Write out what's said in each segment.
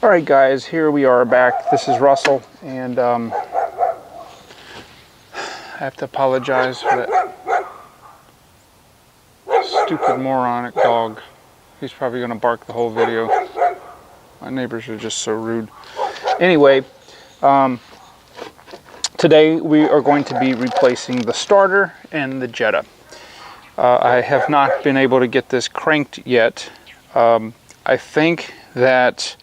Alright guys, here we are back. This is Russell, and I have to apologize for that stupid moronic dog. He's probably going to bark the whole video. My neighbors are just so rude. Anyway, today we are going to be replacing the starter and the Jetta. I have not been able to get this cranked yet. I think that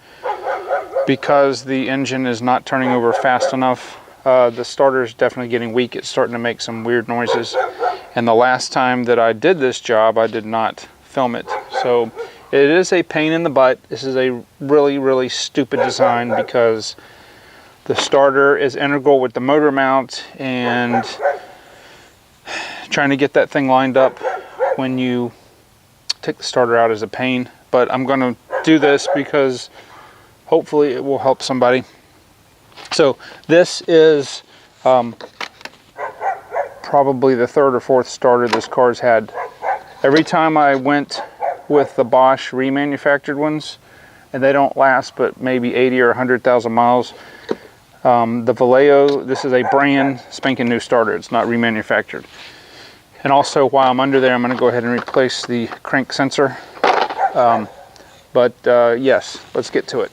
because the engine is not turning over fast enough, the starter is definitely getting weak. It's starting to make some weird noises. And the last time that I did this job, I did not film it. So it is a pain in the butt. This is a really, really stupid design because the starter is integral with the motor mount, and trying to get that thing lined up when you take the starter out is a pain. But I'm going to do this because hopefully it will help somebody. So this is probably the third or fourth starter this car's had. Every time I went with the Bosch remanufactured ones, and they don't last but maybe 80 or 100,000 miles. The Vallejo, this is a brand spanking new starter. It's not remanufactured. And also, while I'm under there, I'm going to go ahead and replace the crank sensor. Yes, let's get to it.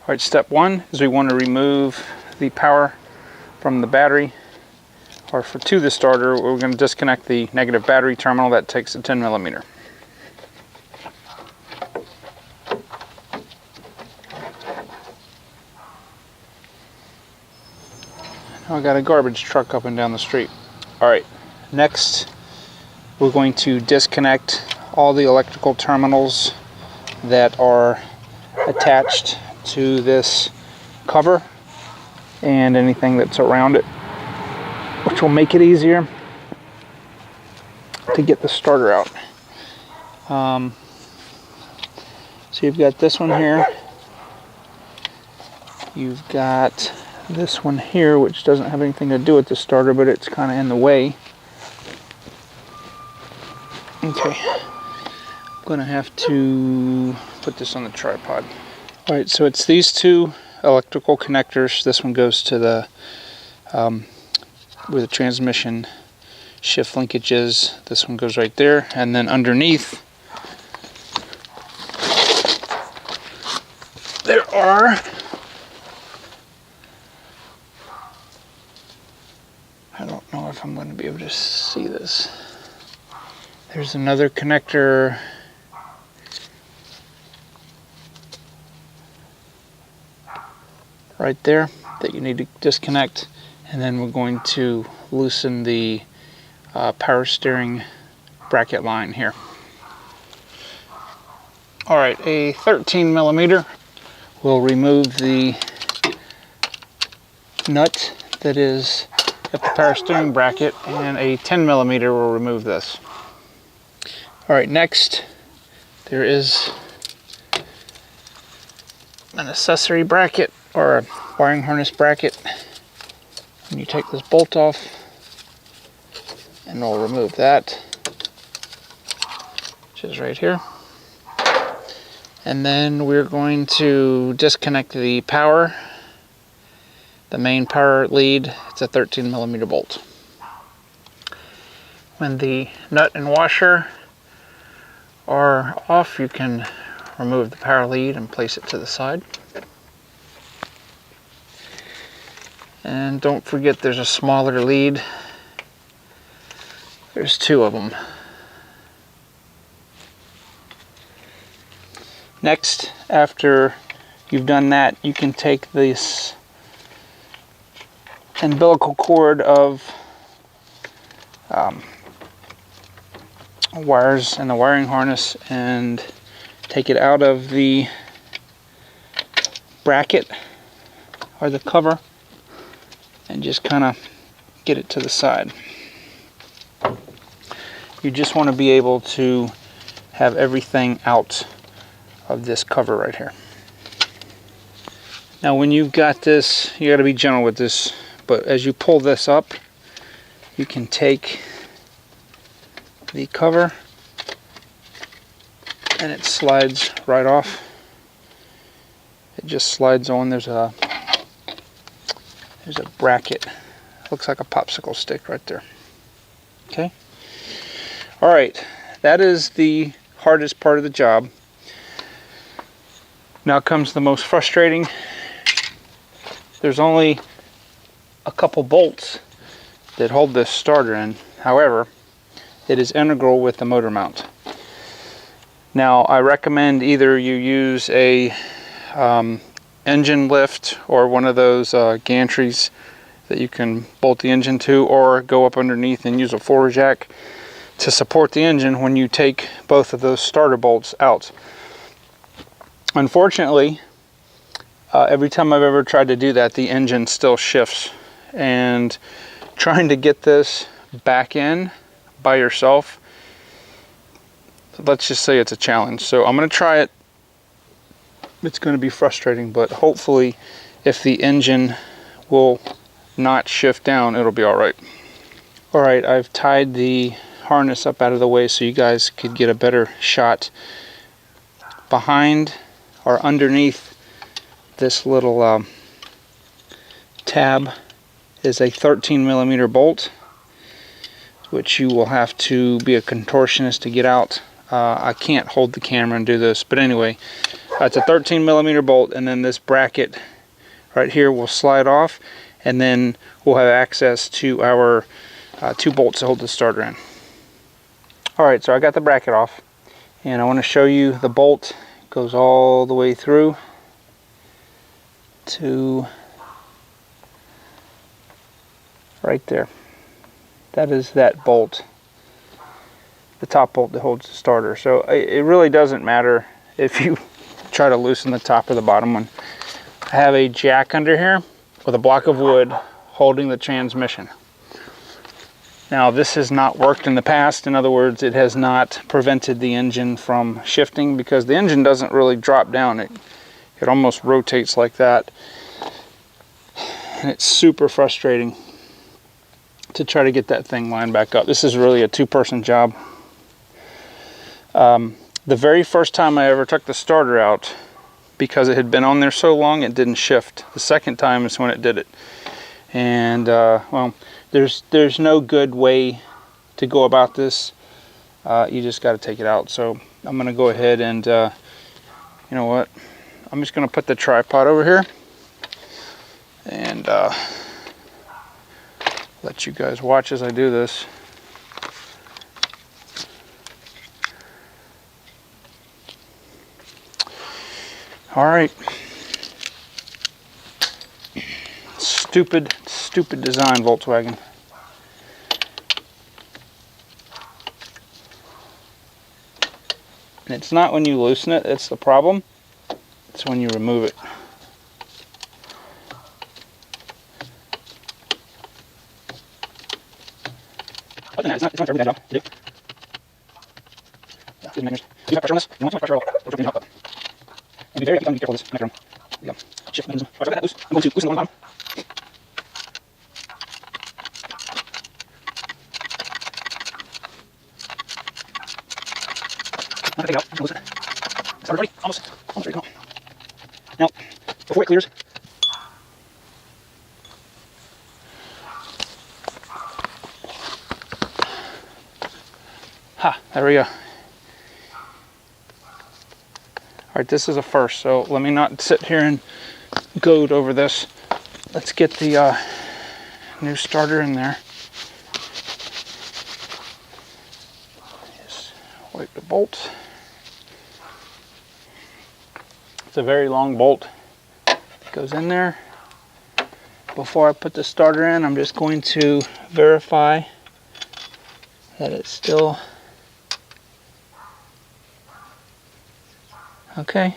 All right, step one is we want to remove the power from the battery, or to the starter. We're going to disconnect the negative battery terminal. That takes a 10 millimeter. Now I got a garbage truck up and down the street. All right, next we're going to disconnect all the electrical terminals that are attached to this cover and anything that's around it, which will make it easier to get the starter out. So you've got this one here, you've got this one here, which doesn't have anything to do with the starter, but it's kind of in the way. Okay, I'm gonna have to put this on the tripod. All right, so it's these two electrical connectors. This one goes to the where the transmission shift linkage is. This one goes right there, and then underneath there are I don't know if I'm going to be able to see this. There's another connector right there that you need to disconnect, and then we're going to loosen the power steering bracket line here. All right, a 13 millimeter will remove the nut that is at the power steering bracket, and a 10 millimeter will remove this. All right, next there is an accessory bracket, or a wiring harness bracket. And you take this bolt off and we'll remove that, which is right here. And then we're going to disconnect the power, the main power lead. It's a 13 millimeter bolt. When the nut and washer are off, you can remove the power lead and place it to the side. And don't forget there's a smaller lead. There's two of them. Next, after you've done that, you can take this umbilical cord of wires and the wiring harness and take it out of the bracket or the cover and just kind of get it to the side. You just want to be able to have everything out of this cover right here. Now when you've got this, you got to be gentle with this, but as you pull this up, you can take the cover and it slides right off. It just slides on. There's a bracket. Looks like a popsicle stick right there. Okay. All right, that is the hardest part of the job. Now comes the most frustrating. There's only a couple bolts that hold this starter in. However, it is integral with the motor mount. Now, I recommend either you use a engine lift or one of those gantries that you can bolt the engine to, or go up underneath and use a forward jack to support the engine when you take both of those starter bolts out. Unfortunately, every time I've ever tried to do that, the engine still shifts, and trying to get this back in by yourself, let's just say it's a challenge. So I'm going to try it. It's going to be frustrating, but hopefully if the engine will not shift down, it'll be all right. All right, I've tied the harness up out of the way so you guys could get a better shot. Behind or underneath this little tab is a 13mm bolt, which you will have to be a contortionist to get out. I can't hold the camera and do this, but anyway, it's a 13mm bolt, and then this bracket right here will slide off, and then we'll have access to our 2 bolts to hold the starter in. Alright, so I got the bracket off, and I want to show you the bolt. It goes all the way through to right there. That is that bolt, the top bolt that holds the starter. So it really doesn't matter if you try to loosen the top or the bottom one. I have a jack under here with a block of wood holding the transmission. Now, this has not worked in the past. In other words, it has not prevented the engine from shifting, because the engine doesn't really drop down. It almost rotates like that. And it's super frustrating to try to get that thing lined back up. This is really a 2-person job. The very first time I ever took the starter out, because it had been on there so long, it didn't shift. The second time is when it did it. And well, there's no good way to go about this. You just got to take it out. So I'm going to go ahead and you know what, I'm just going to put the tripod over here and let you guys watch as I do this. All right. Stupid design, Volkswagen. And it's not when you loosen it that's the problem. It's when you remove it. Other than that, it's not for every job to do. Yeah, excuse me, do you have pressure on this? You don't want too much pressure at all. Don't drop it. And be very careful of this mechanism. There we go. Shift mechanism. Alright, so I got that loose. I'm going to loosen the one on the bottom. I'm going to take it out. I'm going to loosen it. Started ready. Almost ready to go. Now, before it clears, there we go. Alright, this is a first, so let me not sit here and goad over this. Let's get the new starter in there. Just wipe the bolt. It's a very long bolt. It goes in there. Before I put the starter in, I'm just going to verify that it's still okay.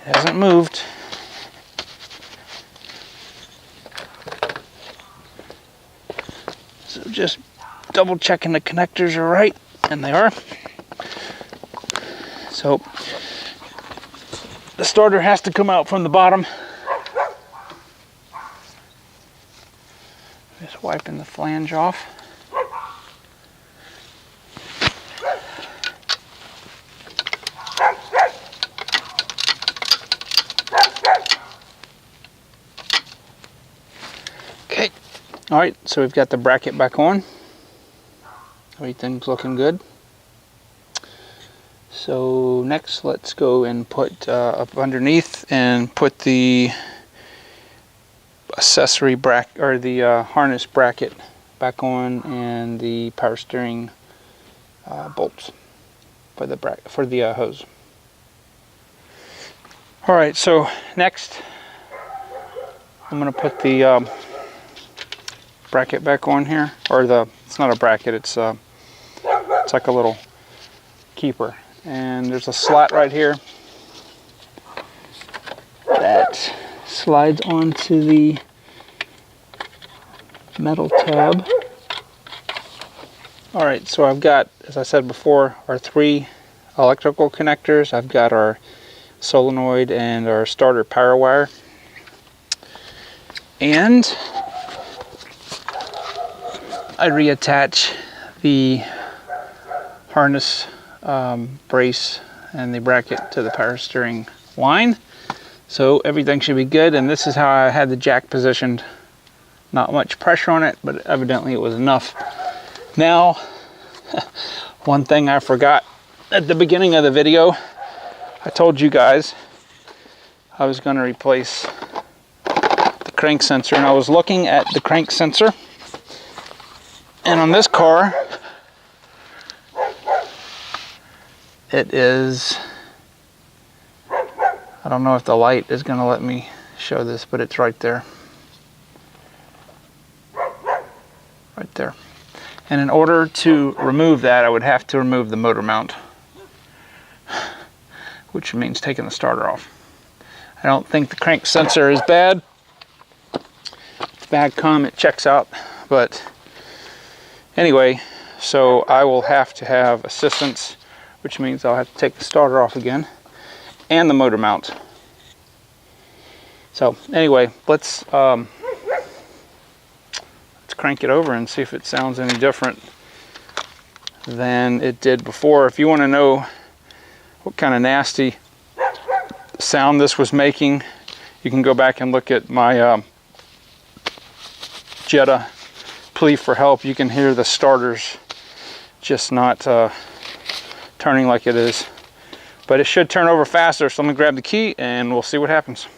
It hasn't moved. So just double checking the connectors are right, and they are. So the starter has to come out from the bottom. Just wiping the flange off. All right, so we've got the bracket back on. Everything's looking good. So next, let's go and put up underneath and put the accessory bracket, or the harness bracket back on, and the power steering bolts for the hose. All right, so next I'm going to put the bracket back on here, or it's not a bracket, it's like a little keeper, and there's a slot right here that slides onto the metal tab. All right, so I've got, as I said before, our 3 electrical connectors. I've got our solenoid and our starter power wire, and I reattach the harness brace and the bracket to the power steering line. So everything should be good, and this is how I had the jack positioned. Not much pressure on it, but evidently it was enough. Now, one thing I forgot at the beginning of the video, I told you guys I was going to replace the crank sensor, and I was looking at the crank sensor, and on this car it is, I don't know if the light is going to let me show this, but it's right there. Right there. And in order to remove that, I would have to remove the motor mount, which means taking the starter off. I don't think the crank sensor is bad. It's bad com, it checks out. But anyway, so I will have to have assistance, which means I'll have to take the starter off again, and the motor mount. So anyway, let's crank it over and see if it sounds any different than it did before. If you want to know what kind of nasty sound this was making, you can go back and look at my Jetta plea for help. You can hear the starters just not turning like it is, but it should turn over faster. So I'm gonna grab the key and we'll see what happens.